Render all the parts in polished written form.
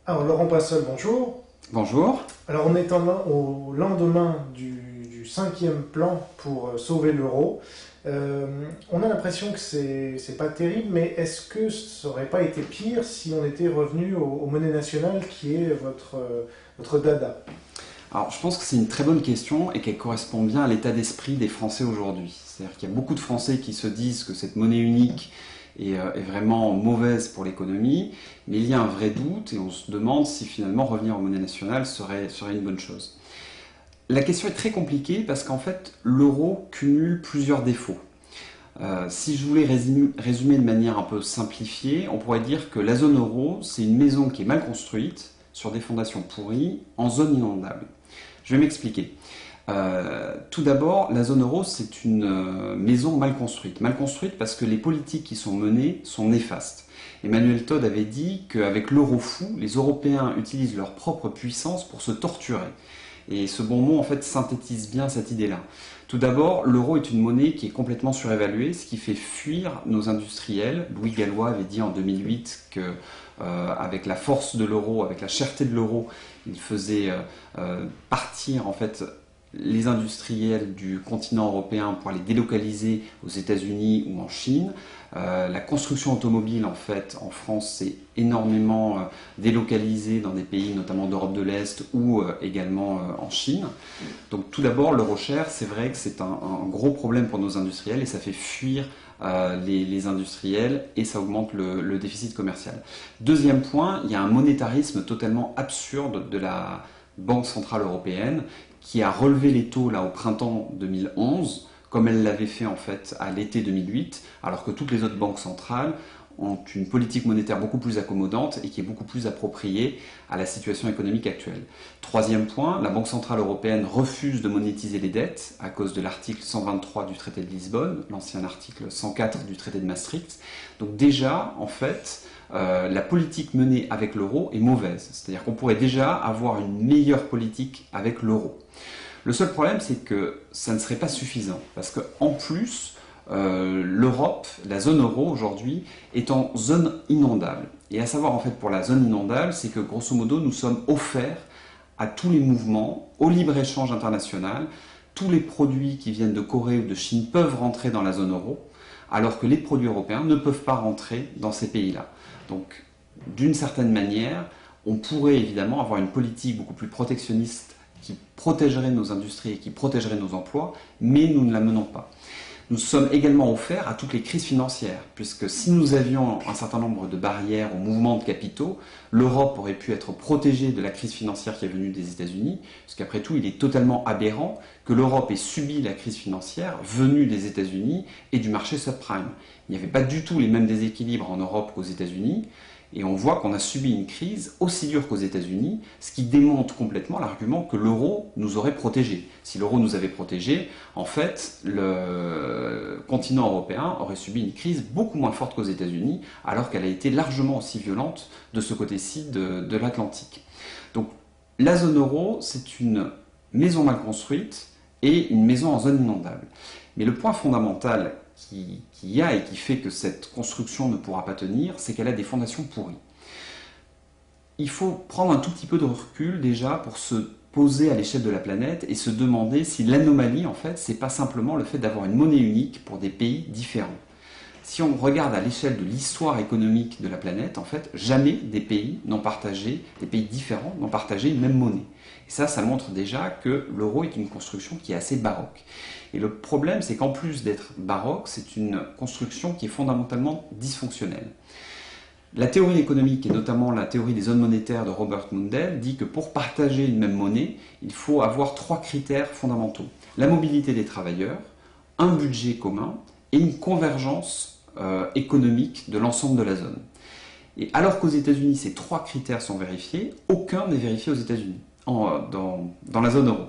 Alors Laurent Passol, bonjour. Bonjour. Alors on est au lendemain du 5e plan pour sauver l'euro. On a l'impression que c'est pas terrible, mais est-ce que ça n'aurait pas été pire si on était revenu aux monnaies nationales qui est votre dada? Alors je pense que c'est une très bonne question et qu'elle correspond bien à l'état d'esprit des Français aujourd'hui. C'est-à-dire qu'il y a beaucoup de Français qui se disent que cette monnaie unique est vraiment mauvaise pour l'économie, mais il y a un vrai doute et on se demande si finalement revenir aux monnaies nationales serait une bonne chose. La question est très compliquée parce qu'en fait l'euro cumule plusieurs défauts. Si je voulais résumer de manière un peu simplifiée, on pourrait dire que la zone euro, c'est une maison qui est mal construite, sur des fondations pourries, en zone inondable. Je vais m'expliquer. Tout d'abord, la zone euro, c'est une maison mal construite. Mal construite parce que les politiques qui sont menées sont néfastes. Emmanuel Todd avait dit qu'avec l'euro fou, les Européens utilisent leur propre puissance pour se torturer. Et ce bon mot, en fait, synthétise bien cette idée-là. Tout d'abord, l'euro est une monnaie qui est complètement surévaluée, ce qui fait fuir nos industriels. Louis Gallois avait dit en 2008 que avec la force de l'euro, avec la cherté de l'euro, il faisait partir en fait les industriels du continent européen pour les délocaliser aux États-Unis ou en Chine. La construction automobile, en fait, en France, s'est énormément délocalisée dans des pays, notamment d'Europe de l'Est ou également en Chine. Donc, tout d'abord, l'euro cher, c'est vrai que c'est un gros problème pour nos industriels et ça fait fuir les industriels et ça augmente le déficit commercial. Deuxième point, il y a un monétarisme totalement absurde de la Banque Centrale Européenne qui a relevé les taux là au printemps 2011, comme elle l'avait fait en fait à l'été 2008, alors que toutes les autres banques centrales ont une politique monétaire beaucoup plus accommodante et qui est beaucoup plus appropriée à la situation économique actuelle. Troisième point, la Banque Centrale Européenne refuse de monétiser les dettes à cause de l'article 123 du traité de Lisbonne, l'ancien article 104 du traité de Maastricht. Donc déjà, en fait, la politique menée avec l'euro est mauvaise. C'est-à-dire qu'on pourrait déjà avoir une meilleure politique avec l'euro. Le seul problème, c'est que ça ne serait pas suffisant. Parce qu'en plus, l'Europe, la zone euro aujourd'hui, est en zone inondable. Et à savoir en fait pour la zone inondable, c'est que grosso modo nous sommes offerts à tous les mouvements, au libre-échange international, tous les produits qui viennent de Corée ou de Chine peuvent rentrer dans la zone euro, alors que les produits européens ne peuvent pas rentrer dans ces pays-là. Donc d'une certaine manière, on pourrait évidemment avoir une politique beaucoup plus protectionniste qui protégerait nos industries et qui protégerait nos emplois, mais nous ne la menons pas. Nous sommes également offerts à toutes les crises financières, puisque si nous avions un certain nombre de barrières au mouvement de capitaux, l'Europe aurait pu être protégée de la crise financière qui est venue des États-Unis, puisqu'après tout, il est totalement aberrant que l'Europe ait subi la crise financière venue des États-Unis et du marché subprime. Il n'y avait pas du tout les mêmes déséquilibres en Europe qu'aux États-Unis, et on voit qu'on a subi une crise aussi dure qu'aux États-Unis, ce qui démontre complètement l'argument que l'euro nous aurait protégés. Si l'euro nous avait protégés, en fait, le continent européen aurait subi une crise beaucoup moins forte qu'aux États-Unis, alors qu'elle a été largement aussi violente de ce côté-ci de l'Atlantique. Donc la zone euro, c'est une maison mal construite et une maison en zone inondable. Mais le point fondamental qu'il y a et qui fait que cette construction ne pourra pas tenir, c'est qu'elle a des fondations pourries. Il faut prendre un tout petit peu de recul déjà pour se poser à l'échelle de la planète et se demander si l'anomalie, en fait, c'est pas simplement le fait d'avoir une monnaie unique pour des pays différents. Si on regarde à l'échelle de l'histoire économique de la planète, en fait, jamais des pays différents n'ont partagé une même monnaie. Et ça montre déjà que l'euro est une construction qui est assez baroque. Et le problème, c'est qu'en plus d'être baroque, c'est une construction qui est fondamentalement dysfonctionnelle. La théorie économique, et notamment la théorie des zones monétaires de Robert Mundell, dit que pour partager une même monnaie, il faut avoir 3 critères fondamentaux. La mobilité des travailleurs, un budget commun et une convergence économique de l'ensemble de la zone. Et alors qu'aux États-Unis, ces 3 critères sont vérifiés, aucun n'est vérifié aux États-Unis, dans la zone euro.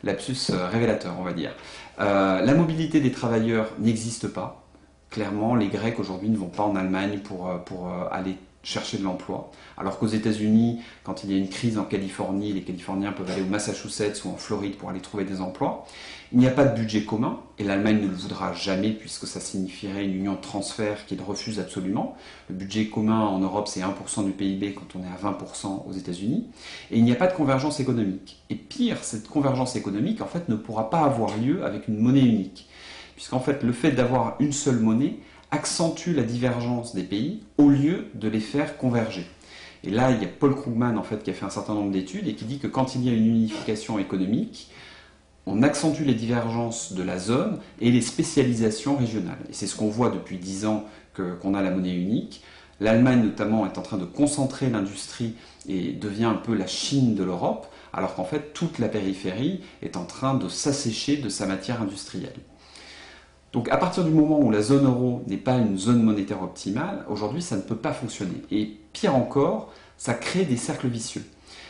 Lapsus révélateur, on va dire. La mobilité des travailleurs n'existe pas. Clairement, les Grecs aujourd'hui ne vont pas en Allemagne pour aller chercher de l'emploi. Alors qu'aux États-Unis, quand il y a une crise en Californie, les Californiens peuvent aller au Massachusetts ou en Floride pour aller trouver des emplois. Il n'y a pas de budget commun, et l'Allemagne ne le voudra jamais puisque ça signifierait une union de transfert qu'ils refusent absolument. Le budget commun en Europe, c'est 1% du PIB quand on est à 20% aux États-Unis. Et il n'y a pas de convergence économique. Et pire, cette convergence économique, en fait, ne pourra pas avoir lieu avec une monnaie unique. Puisqu'en fait, le fait d'avoir une seule monnaie accentue la divergence des pays au lieu de les faire converger. Et là, il y a Paul Krugman en fait, qui a fait un certain nombre d'études et qui dit que quand il y a une unification économique, on accentue les divergences de la zone et les spécialisations régionales. Et c'est ce qu'on voit depuis 10 ans qu'on a la monnaie unique. L'Allemagne notamment est en train de concentrer l'industrie et devient un peu la Chine de l'Europe, alors qu'en fait toute la périphérie est en train de s'assécher de sa matière industrielle. Donc à partir du moment où la zone euro n'est pas une zone monétaire optimale, aujourd'hui ça ne peut pas fonctionner. Et pire encore, ça crée des cercles vicieux.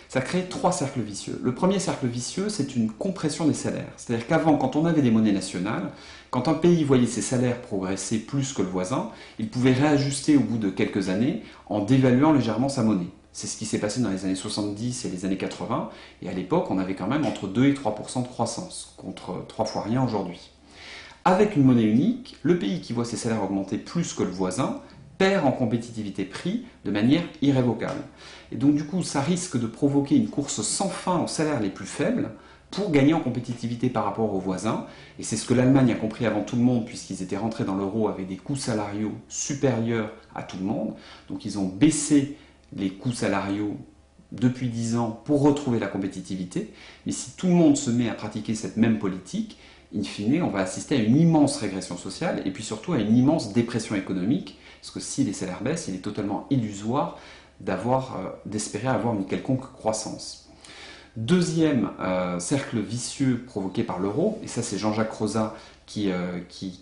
Ça crée 3 cercles vicieux. Le premier cercle vicieux, c'est une compression des salaires. C'est-à-dire qu'avant, quand on avait des monnaies nationales, quand un pays voyait ses salaires progresser plus que le voisin, il pouvait réajuster au bout de quelques années en dévaluant légèrement sa monnaie. C'est ce qui s'est passé dans les années 70 et les années 80. Et à l'époque, on avait quand même entre 2 et 3% de croissance, contre 3 fois rien aujourd'hui. Avec une monnaie unique, le pays qui voit ses salaires augmenter plus que le voisin perd en compétitivité prix de manière irrévocable. Et donc du coup, ça risque de provoquer une course sans fin aux salaires les plus faibles pour gagner en compétitivité par rapport aux voisins. Et c'est ce que l'Allemagne a compris avant tout le monde, puisqu'ils étaient rentrés dans l'euro avec des coûts salariaux supérieurs à tout le monde. Donc ils ont baissé les coûts salariaux depuis 10 ans pour retrouver la compétitivité. Mais si tout le monde se met à pratiquer cette même politique, in fine, on va assister à une immense régression sociale et puis surtout à une immense dépression économique, parce que si les salaires baissent, il est totalement illusoire d'espérer avoir une quelconque croissance. Deuxième cercle vicieux provoqué par l'euro, et ça c'est Jean-Jacques Crozat qui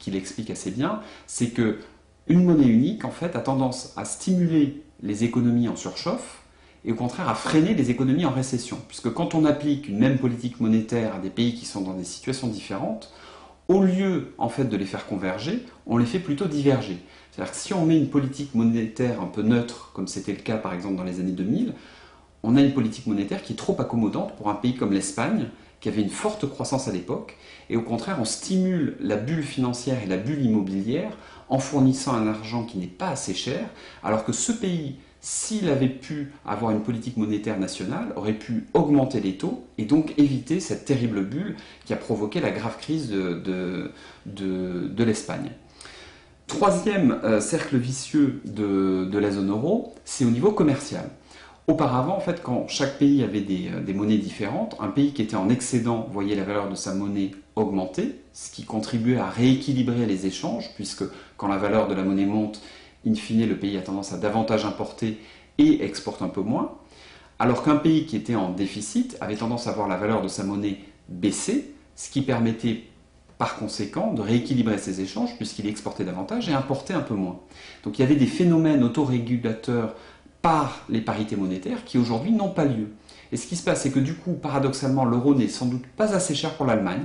l'explique assez bien, c'est que une monnaie unique en fait a tendance à stimuler les économies en surchauffe et au contraire à freiner les économies en récession. Puisque quand on applique une même politique monétaire à des pays qui sont dans des situations différentes, au lieu en fait de les faire converger, on les fait plutôt diverger. C'est-à-dire que si on met une politique monétaire un peu neutre, comme c'était le cas par exemple dans les années 2000, on a une politique monétaire qui est trop accommodante pour un pays comme l'Espagne, qui avait une forte croissance à l'époque, et au contraire on stimule la bulle financière et la bulle immobilière en fournissant un argent qui n'est pas assez cher, alors que ce pays, s'il avait pu avoir une politique monétaire nationale, aurait pu augmenter les taux et donc éviter cette terrible bulle qui a provoqué la grave crise de l'Espagne. Troisième cercle vicieux de la zone euro, c'est au niveau commercial. Auparavant, en fait, quand chaque pays avait des monnaies différentes, un pays qui était en excédent voyait la valeur de sa monnaie augmenter, ce qui contribuait à rééquilibrer les échanges, puisque quand la valeur de la monnaie monte, in fine, le pays a tendance à davantage importer et exporte un peu moins, alors qu'un pays qui était en déficit avait tendance à voir la valeur de sa monnaie baisser, ce qui permettait par conséquent de rééquilibrer ses échanges puisqu'il exportait davantage et importait un peu moins. Donc il y avait des phénomènes autorégulateurs par les parités monétaires qui aujourd'hui n'ont pas lieu. Et ce qui se passe, c'est que du coup, paradoxalement, l'euro n'est sans doute pas assez cher pour l'Allemagne.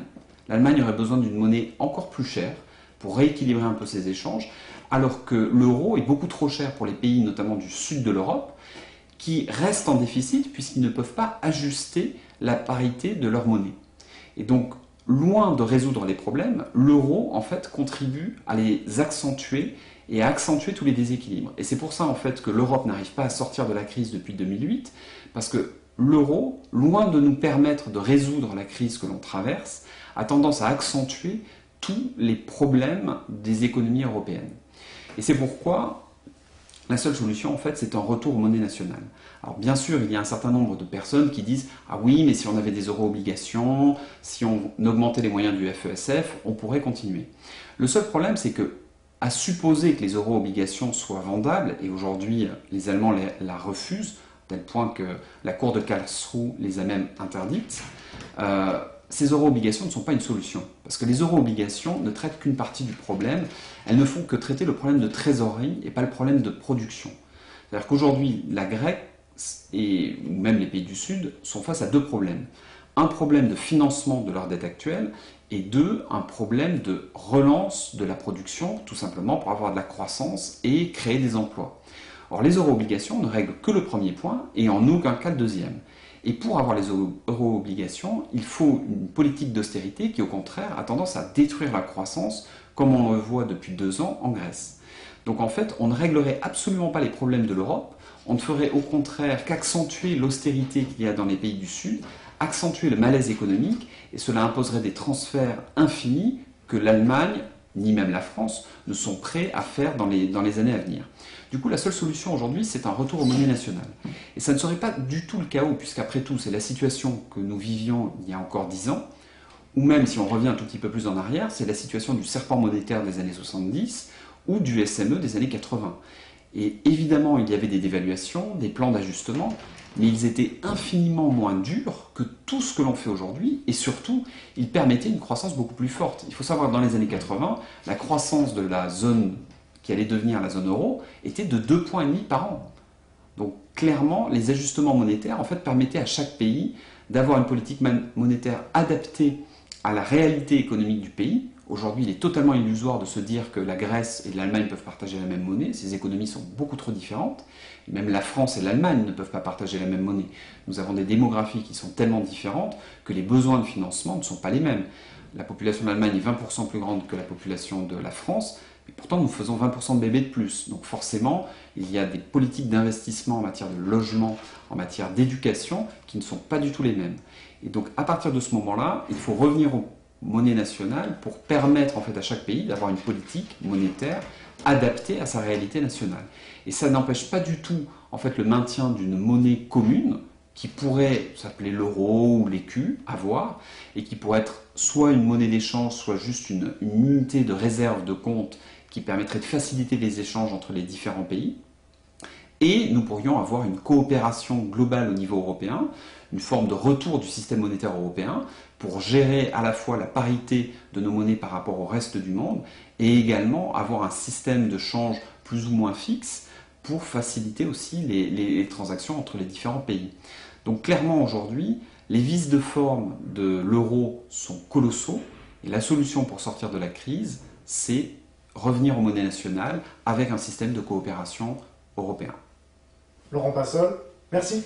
L'Allemagne aurait besoin d'une monnaie encore plus chère pour rééquilibrer un peu ses échanges, alors que l'euro est beaucoup trop cher pour les pays, notamment du sud de l'Europe, qui restent en déficit puisqu'ils ne peuvent pas ajuster la parité de leur monnaie. Et donc, loin de résoudre les problèmes, l'euro, en fait, contribue à les accentuer et à accentuer tous les déséquilibres. Et c'est pour ça, en fait, que l'Europe n'arrive pas à sortir de la crise depuis 2008, parce que l'euro, loin de nous permettre de résoudre la crise que l'on traverse, a tendance à accentuer tous les problèmes des économies européennes. Et c'est pourquoi la seule solution, en fait, c'est un retour aux monnaies nationales. Alors bien sûr, il y a un certain nombre de personnes qui disent « Ah oui, mais si on avait des euro-obligations, si on augmentait les moyens du FESF, on pourrait continuer. » Le seul problème, c'est que, à supposer que les euro-obligations soient vendables, et aujourd'hui les Allemands la refusent, à tel point que la Cour de Karlsruhe les a même interdites, ces euro-obligations ne sont pas une solution. Parce que les euro-obligations ne traitent qu'une partie du problème. Elles ne font que traiter le problème de trésorerie et pas le problème de production. C'est-à-dire qu'aujourd'hui, la Grèce ou même les pays du Sud sont face à deux problèmes. Un problème de financement de leur dette actuelle et deux, un problème de relance de la production, tout simplement pour avoir de la croissance et créer des emplois. Or, les euro-obligations ne règlent que le premier point et en aucun cas le deuxième. Et pour avoir les euro-obligations, il faut une politique d'austérité qui, au contraire, a tendance à détruire la croissance, comme on le voit depuis 2 ans en Grèce. Donc en fait, on ne réglerait absolument pas les problèmes de l'Europe, on ne ferait au contraire qu'accentuer l'austérité qu'il y a dans les pays du Sud, accentuer le malaise économique, et cela imposerait des transferts infinis que l'Allemagne, ni même la France, ne sont prêts à faire dans les années à venir. Du coup, la seule solution aujourd'hui, c'est un retour aux monnaies nationales. Et ça ne serait pas du tout le chaos, puisqu'après tout, c'est la situation que nous vivions il y a encore 10 ans, ou même, si on revient un tout petit peu plus en arrière, c'est la situation du serpent monétaire des années 70 ou du SME des années 80. Et évidemment, il y avait des dévaluations, des plans d'ajustement, mais ils étaient infiniment moins durs que tout ce que l'on fait aujourd'hui, et surtout, ils permettaient une croissance beaucoup plus forte. Il faut savoir que dans les années 80, la croissance de la zone qui allait devenir la zone euro était de 2,5 points par an. Donc clairement, les ajustements monétaires en fait, permettaient à chaque pays d'avoir une politique monétaire adaptée à la réalité économique du pays. Aujourd'hui, il est totalement illusoire de se dire que la Grèce et l'Allemagne peuvent partager la même monnaie. Ces économies sont beaucoup trop différentes. Même la France et l'Allemagne ne peuvent pas partager la même monnaie. Nous avons des démographies qui sont tellement différentes que les besoins de financement ne sont pas les mêmes. La population de l'Allemagne est 20% plus grande que la population de la France, mais pourtant nous faisons 20% de bébés de plus. Donc forcément, il y a des politiques d'investissement en matière de logement, en matière d'éducation, qui ne sont pas du tout les mêmes. Et donc à partir de ce moment-là, il faut revenir aux monnaies nationales pour permettre en fait à chaque pays d'avoir une politique monétaire adaptée à sa réalité nationale. Et ça n'empêche pas du tout en fait le maintien d'une monnaie commune qui pourrait s'appeler l'euro ou l'écu, à voir, et qui pourrait être soit une monnaie d'échange, soit juste une unité de réserve de compte qui permettrait de faciliter les échanges entre les différents pays. Et nous pourrions avoir une coopération globale au niveau européen, une forme de retour du système monétaire européen pour gérer à la fois la parité de nos monnaies par rapport au reste du monde et également avoir un système de change plus ou moins fixe pour faciliter aussi les transactions entre les différents pays. Donc clairement aujourd'hui, les vices de forme de l'euro sont colossaux et la solution pour sortir de la crise, c'est revenir aux monnaies nationales avec un système de coopération européen. Laurent Passol, merci.